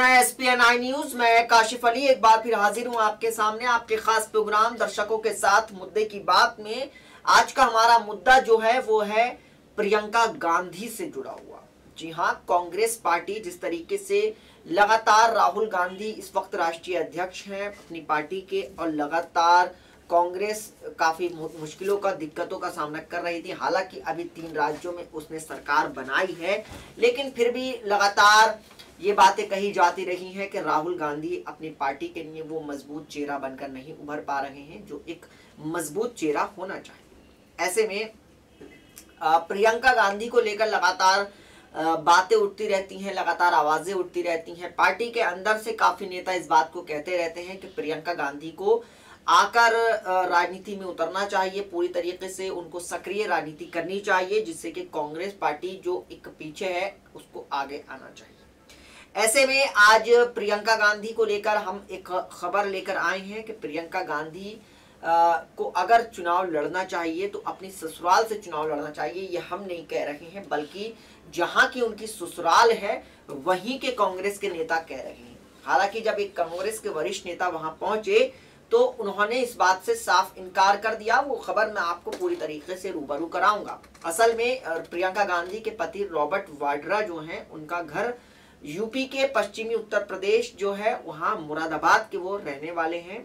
है SPN9 news. मैं काशिफ अली एक बार फिर हाजिर हूं आपके सामने आपके खास प्रोग्राम दर्शकों के साथ मुद्दे की बात में। आज का हमारा मुद्दा जो है वो है प्रियंका गांधी से जुड़ा हुआ। जी हां, कांग्रेस पार्टी जिस तरीके से लगातार राहुल गांधी इस वक्त राष्ट्रीय अध्यक्ष हैं अपनी पार्टी के, और लगातार कांग्रेस काफी मुश्किलों का दिक्कतों का सामना कर रही थी। हालांकि अभी 3 राज्यों में उसने सरकार बनाई है, लेकिन फिर भी लगातार ये बातें कही जाती रही हैं कि राहुल गांधी अपनी पार्टी के लिए वो मजबूत चेहरा बनकर नहीं उभर पा रहे हैं जो एक मजबूत चेहरा होना चाहिए। ऐसे में प्रियंका गांधी को लेकर लगातार बातें उठती रहती हैं, लगातार आवाजें उठती रहती हैं। पार्टी के अंदर से काफी नेता इस बात को कहते रहते हैं कि प्रियंका गांधी को आकर राजनीति में उतरना चाहिए, पूरी तरीके से उनको सक्रिय राजनीति करनी चाहिए, जिससे कि कांग्रेस पार्टी जो एक पीछे है उसको आगे आना चाहिए। ऐसे में आज प्रियंका गांधी को लेकर हम एक खबर लेकर आए हैं कि प्रियंका गांधी को अगर चुनाव लड़ना चाहिए तो अपनी ससुराल से चुनाव लड़ना चाहिए। ये हम नहीं कह रहे हैं, बल्कि जहां की उनकी ससुराल है वहीं के कांग्रेस के नेता कह रहे हैं। हालांकि जब एक कांग्रेस के वरिष्ठ नेता वहां पहुंचे तो उन्होंने इस बात से साफ इनकार कर दिया। वो खबर मैं आपको पूरी तरीके से रूबरू कराऊंगा। असल में प्रियंका गांधी के पति रॉबर्ट वाड्रा जो हैं, उनका घर यूपी के पश्चिमी उत्तर प्रदेश जो है वहाँ मुरादाबाद के वो रहने वाले हैं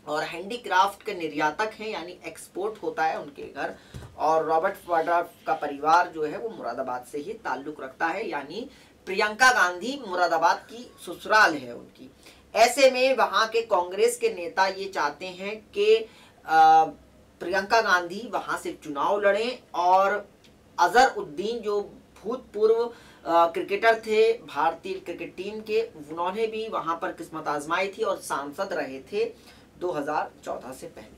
और हैंडीक्राफ्ट के निर्यातक हैं, यानी एक्सपोर्ट होता है उनके घर। और रॉबर्ट वाड्रा का परिवार जो है वो मुरादाबाद से ही ताल्लुक रखता है, यानी प्रियंका गांधी मुरादाबाद की ससुराल है उनकी। ऐसे में वहाँ के कांग्रेस के नेता ये चाहते हैं कि प्रियंका गांधी वहाँ से चुनाव लड़ें और अजहर उद्दीन जो भूतपूर्व क्रिकेटर थे भारतीय क्रिकेट टीम के, उन्होंने भी वहां पर किस्मत आजमाई थी और सांसद रहे थे 2014 से पहले।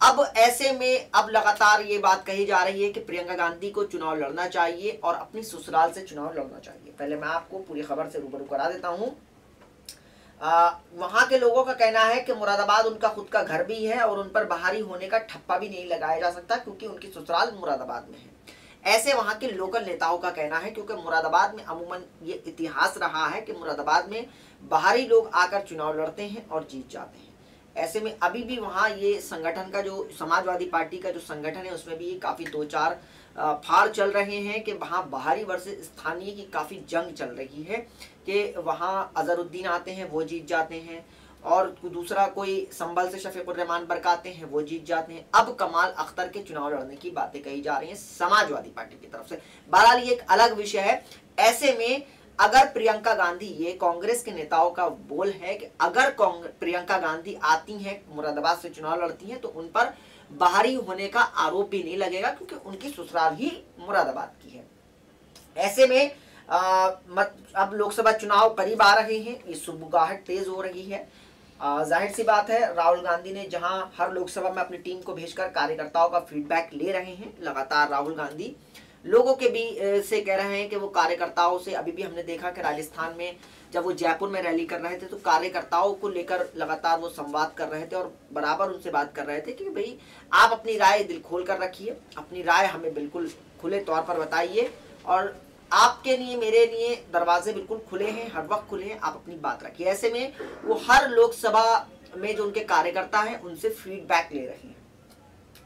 अब ऐसे में अब लगातार ये बात कही जा रही है कि प्रियंका गांधी को चुनाव लड़ना चाहिए और अपनी ससुराल से चुनाव लड़ना चाहिए। पहले मैं आपको पूरी खबर से रूबरू करा देता हूँ। वहां के लोगों का कहना है कि मुरादाबाद उनका खुद का घर भी है और उन पर बाहरी होने का ठप्पा भी नहीं लगाया जा सकता क्योंकि उनकी ससुराल मुरादाबाद में है। ऐसे वहां के लोकल नेताओं का कहना है, क्योंकि मुरादाबाद में अमूमन ये इतिहास रहा है कि मुरादाबाद में बाहरी लोग आकर चुनाव लड़ते हैं और जीत जाते हैं। ऐसे में अभी भी वहाँ ये संगठन का जो समाजवादी पार्टी का जो संगठन है उसमें भी काफ़ी 2-4 फाड़ चल रहे हैं कि वहाँ बाहरी वर्सेस स्थानीय की काफ़ी जंग चल रही है कि वहाँ अजहरुद्दीन आते हैं वो जीत जाते हैं और दूसरा कोई संभल से शफीकुर रहमान बरकाते हैं वो जीत जाते हैं। अब कमाल अख्तर के चुनाव लड़ने की बातें कही जा रही हैं समाजवादी पार्टी की तरफ से। बहरहाल ये एक अलग विषय है। ऐसे में अगर प्रियंका गांधी, ये कांग्रेस के नेताओं का बोल है कि अगर प्रियंका गांधी आती हैं मुरादाबाद से चुनाव लड़ती हैं तो उन पर बाहरी होने का आरोप भी नहीं लगेगा क्योंकि उनकी ससुराल ही मुरादाबाद की है। ऐसे में अब लोकसभा चुनाव करीब आ रहे हैं, ये सुगबुगाहट तेज हो रही है। जाहिर सी बात है राहुल गांधी ने जहां हर लोकसभा में अपनी टीम को भेजकर कार्यकर्ताओं का फीडबैक ले रहे हैं, लगातार राहुल गांधी लोगों के भी से कह रहे हैं कि वो कार्यकर्ताओं से, अभी भी हमने देखा कि राजस्थान में जब वो जयपुर में रैली कर रहे थे तो कार्यकर्ताओं को लेकर लगातार वो संवाद कर रहे थे और बराबर उनसे बात कर रहे थे कि भाई आप अपनी राय दिल खोल कर रखिए, अपनी राय हमें बिल्कुल खुले तौर पर बताइए और आपके लिए मेरे लिए दरवाजे बिल्कुल खुले हैं, हर वक्त खुले हैं, आप अपनी बात रखिए। ऐसे में वो हर लोकसभा में जो उनके कार्यकर्ता हैं उनसे फीडबैक ले रहे हैं।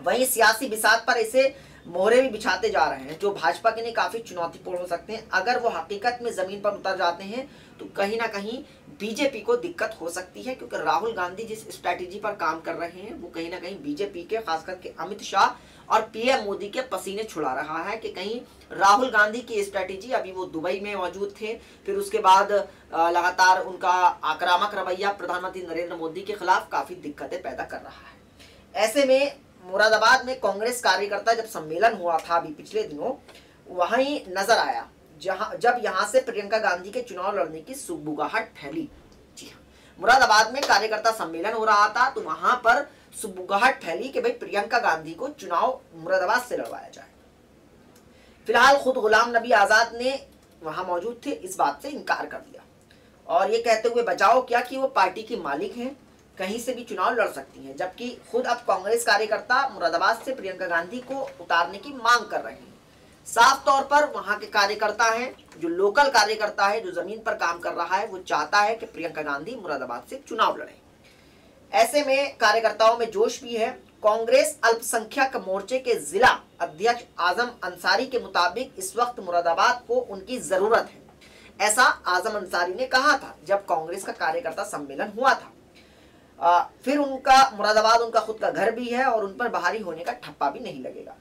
वहीं सियासी बिसात पर ऐसे मोहरे भी बिछाते जा रहे हैं जो भाजपा के लिए काफी चुनौतीपूर्ण हो सकते हैं। अगर वो हकीकत में जमीन पर उतर जाते हैं तो कहीं ना कहीं बीजेपी को दिक्कत हो सकती है, क्योंकि राहुल गांधी जिस स्ट्रैटेजी पर काम कर रहे हैं वो कहीं ना कहीं बीजेपी के, खास करके अमित शाह और पीएम मोदी के पसीने छुड़ा रहा है कि कहीं राहुल गांधी की स्ट्रैटेजी, अभी वो दुबई में मौजूद थे, फिर उसके बाद लगातार उनका आक्रामक रवैया प्रधानमंत्री नरेंद्र मोदी के खिलाफ काफी दिक्कतें पैदा कर रहा है। ऐसे में मुरादाबाद में कांग्रेस कार्यकर्ता जब सम्मेलन हुआ था अभी पिछले दिनों, वहीं नजर आया जब यहां से प्रियंका गांधी के चुनाव लड़ने की सुगबुगाहट फैली। जी हाँ, मुरादाबाद में कार्यकर्ता सम्मेलन हो रहा था तो वहां पर सुगबुगाहट फैली कि भाई प्रियंका गांधी को चुनाव मुरादाबाद से लड़वाया जाए। फिलहाल खुद गुलाम नबी आजाद ने वहां मौजूद थे, इस बात से इनकार कर दिया और ये कहते हुए बचाओ क्या कि वो पार्टी की मालिक हैं, कहीं से भी चुनाव लड़ सकती हैं, जबकि खुद अब कांग्रेस कार्यकर्ता मुरादाबाद से प्रियंका गांधी को उतारने की मांग कर रहे हैं। साफ तौर पर वहां के कार्यकर्ता हैं, जो लोकल कार्यकर्ता है, जो जमीन पर काम कर रहा है, वो चाहता है कि प्रियंका गांधी मुरादाबाद से चुनाव लड़े। ऐसे में कार्यकर्ताओं में जोश भी है। कांग्रेस अल्पसंख्यक मोर्चे के जिला अध्यक्ष आजम अंसारी के मुताबिक इस वक्त मुरादाबाद को उनकी जरूरत है, ऐसा आजम अंसारी ने कहा था जब कांग्रेस का कार्यकर्ता सम्मेलन हुआ था। फिर उनका मुरादाबाद उनका खुद का घर भी है और उन पर बाहरी होने का ठप्पा भी नहीं लगेगा,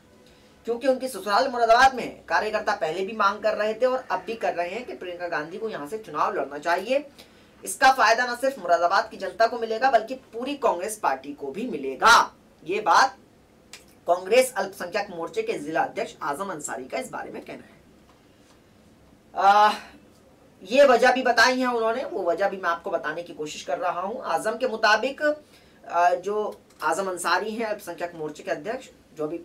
क्योंकि उनकी ससुराल मुरादाबाद में है। कार्यकर्ता पहले भी मांग कर रहे थे और अब भी कर रहे हैं कि प्रियंका गांधी को यहां से चुनाव लड़ना चाहिए। इसका फायदा न सिर्फ मुरादाबाद की जनता को मिलेगा बल्कि पूरी कांग्रेस पार्टी को भी मिलेगा। ये बात कांग्रेस अल्पसंख्यक मोर्चे के जिला अध्यक्ष आजम अंसारी का इस बारे में कहना है। ये वजह भी बताई है उन्होंने, वो वजह भी मैं आपको बताने की कोशिश कर रहा हूं। आजम के मुताबिक जो आजम अंसारी हैं अल्पसंख्यक मोर्चे के अध्यक्ष, जो भी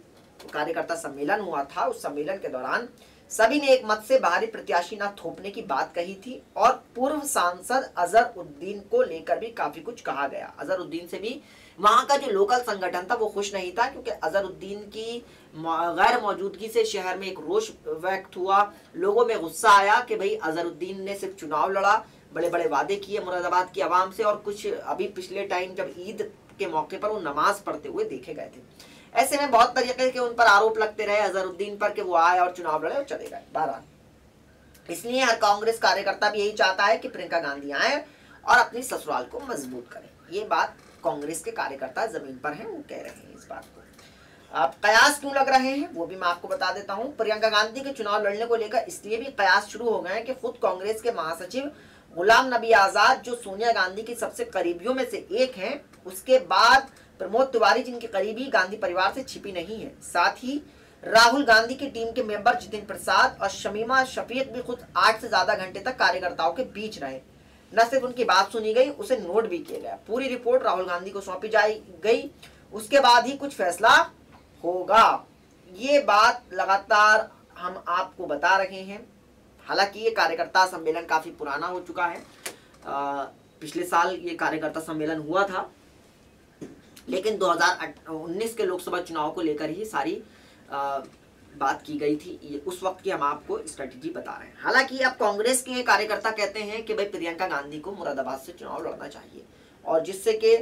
कार्यकर्ता सम्मेलन हुआ था, उस सम्मेलन के दौरान सभी ने एक मत से बाहरी प्रत्याशी न थोपने की बात कही थी और पूर्व सांसद अजहरुद्दीन को लेकर भी काफी कुछ कहा गया। अजहरुद्दीन से भी वहां का जो लोकल संगठन था वो खुश नहीं था, क्योंकि अजहरुद्दीन की गैर मौजूदगी से शहर में एक रोष व्यक्त हुआ। लोगों में गुस्सा आया कि भाई अजहरुद्दीन ने सिर्फ चुनाव लड़ा, बड़े बड़े वादे किए मुरादाबाद की आवाम से, और कुछ अभी पिछले टाइम जब ईद के मौके पर वो नमाज पढ़ते हुए देखे गए थे। ऐसे में बहुत तरीके के उन पर आरोप लगते रहे अजहरुद्दीन पर कि वो आए और चुनाव लड़े और चले गए। बहरहाल इसलिए हर कांग्रेस कार्यकर्ता भी यही चाहता है कि प्रियंका गांधी आए और अपनी ससुराल को मजबूत करें। ये बात कांग्रेस के कार्यकर्ता जमीन पर हैं, वो कह रहे हैं इस बात को। अब कयास क्यों लग रहे हैं वो भी मैं आपको बता देता हूं। प्रियंका गांधी के चुनाव लड़ने को लेकर इसलिए भी कयास शुरू हो गए हैं कि खुद कांग्रेस के महासचिव गुलाम नबी आजाद, जो सोनिया गांधी की सबसे करीबियों में से एक हैं, उसके बाद प्रमोद तिवारी, जिनके करीबी गांधी परिवार से छिपी नहीं है, साथ ही राहुल गांधी की टीम के मेंबर जितिन प्रसाद और शमीमा शफीक भी खुद 8 से ज्यादा घंटे तक कार्यकर्ताओं के बीच रहे। न सिर्फ उनकी बात सुनी गई, उसे नोट भी किया गया। पूरी रिपोर्ट राहुल गांधी को सौंपी गई, उसके बाद ही कुछ फैसला होगा। ये बात लगातार हम आपको बता रहे हैं। हालांकि ये कार्यकर्ता सम्मेलन काफी पुराना हो चुका है, पिछले साल ये कार्यकर्ता सम्मेलन हुआ था, लेकिन 2019 के लोकसभा चुनाव को लेकर ही सारी बात की गई थी। ये उस वक्त की हम आपको स्ट्रेटेजी बता रहे हैं। हालांकि अब कांग्रेस के कार्यकर्ता कहते हैं कि भाई प्रियंका गांधी को मुरादाबाद से चुनाव लड़ना चाहिए, और जिससे कि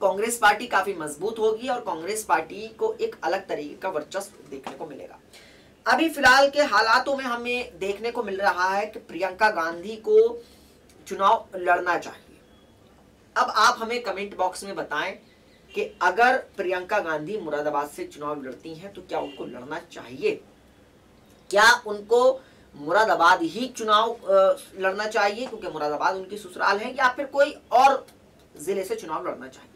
कांग्रेस पार्टी काफी मजबूत होगी और कांग्रेस पार्टी को एक अलग तरीके का वर्चस्व देखने को मिलेगा। अभी फिलहाल के हालातों में हमें देखने को मिल रहा है कि प्रियंका गांधी को चुनाव लड़ना चाहिए। अब आप हमें कमेंट बॉक्स में बताएं कि अगर प्रियंका गांधी मुरादाबाद से चुनाव लड़ती हैं तो क्या उनको लड़ना चाहिए? क्या उनको मुरादाबाद ही चुनाव लड़ना चाहिए क्योंकि मुरादाबाद उनकी ससुराल है, या फिर कोई और जिले से चुनाव लड़ना चाहिए?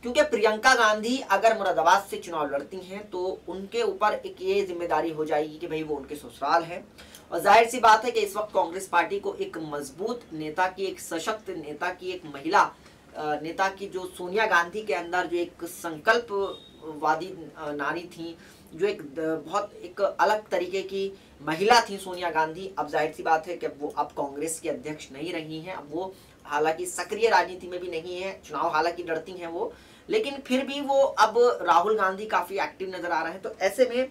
क्योंकि प्रियंका गांधी अगर मुरादाबाद से चुनाव लड़ती हैं तो उनके ऊपर एक ये जिम्मेदारी हो जाएगी कि भाई वो उनके ससुराल है, और जाहिर सी बात है कि इस वक्त कांग्रेस पार्टी को एक मजबूत नेता की, एक सशक्त नेता की, एक महिला नेता की, जो सोनिया गांधी के अंदर जो एक संकल्पवादी नारी थी, जो एक बहुत एक अलग तरीके की महिला थी सोनिया गांधी, अब जाहिर सी बात है कि वो अब कांग्रेस की अध्यक्ष नहीं रही हैं। अब वो हालांकि सक्रिय राजनीति में भी नहीं है, चुनाव हालांकि लड़ती हैं वो, लेकिन फिर भी वो अब राहुल गांधी काफी एक्टिव नजर आ रहे हैं। तो ऐसे में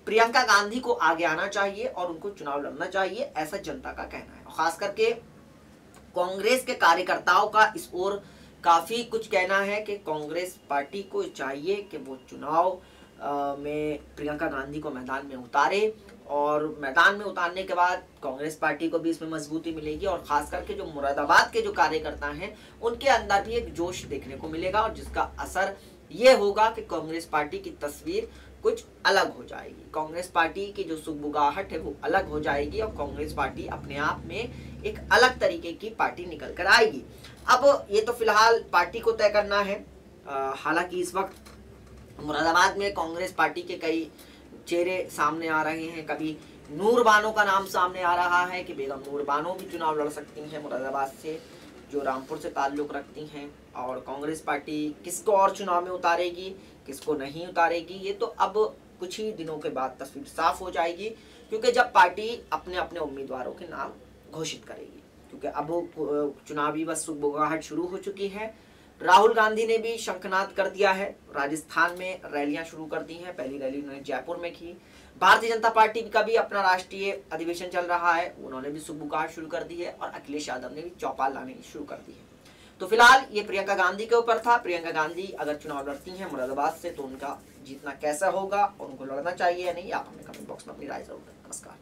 प्रियंका गांधी को आगे आना चाहिए और उनको चुनाव लड़ना चाहिए, ऐसा जनता का कहना है। खास करके कांग्रेस के कार्यकर्ताओं का इस ओर काफी कुछ कहना है कि कांग्रेस पार्टी को चाहिए कि वो चुनाव में प्रियंका गांधी को मैदान में उतारे, और मैदान में उतारने के बाद कांग्रेस पार्टी को भी इसमें मजबूती मिलेगी, और खास करके जो मुरादाबाद के जो कार्यकर्ता हैं उनके अंदर भी एक जोश देखने को मिलेगा, और जिसका असर ये होगा कि कांग्रेस पार्टी की तस्वीर कुछ अलग हो जाएगी। कांग्रेस पार्टी की जो सुगबुगाहट है वो अलग हो जाएगी, और कांग्रेस पार्टी अपने आप में एक अलग तरीके की पार्टी निकल कर आएगी। अब ये तो फिलहाल पार्टी को तय करना है। हालांकि इस वक्त मुरादाबाद में कांग्रेस पार्टी के कई चेहरे सामने आ रहे हैं। कभी नूर बानो का नाम सामने आ रहा है कि बेगम नूर बानो भी चुनाव लड़ सकती हैं मुरादाबाद से, जो रामपुर से ताल्लुक रखती हैं, और कांग्रेस पार्टी किसको और चुनाव में उतारेगी, किसको नहीं उतारेगी, ये तो अब कुछ ही दिनों के बाद तस्वीर साफ हो जाएगी, क्योंकि जब पार्टी अपने अपने उम्मीदवारों के नाम घोषित करेगी। क्योंकि अब चुनावी बस सुगबुगाहट शुरू हो चुकी है, राहुल गांधी ने भी शंखनाद कर दिया है, राजस्थान में रैलियां शुरू कर दी हैं। पहली रैली उन्होंने जयपुर में की। भारतीय जनता पार्टी का भी अपना राष्ट्रीय अधिवेशन चल रहा है, उन्होंने भी सुबुकार शुरू कर दी है और अखिलेश यादव ने भी चौपाल लाने की शुरू कर दी है। तो फिलहाल ये प्रियंका गांधी के ऊपर था। प्रियंका गांधी अगर चुनाव लड़ती हैं मुरादाबाद से तो उनका जीतना कैसा होगा और उनको लड़ना चाहिए या नहीं, आप हमें कमेंट बॉक्स में अपनी राय जरूर दें। नमस्कार।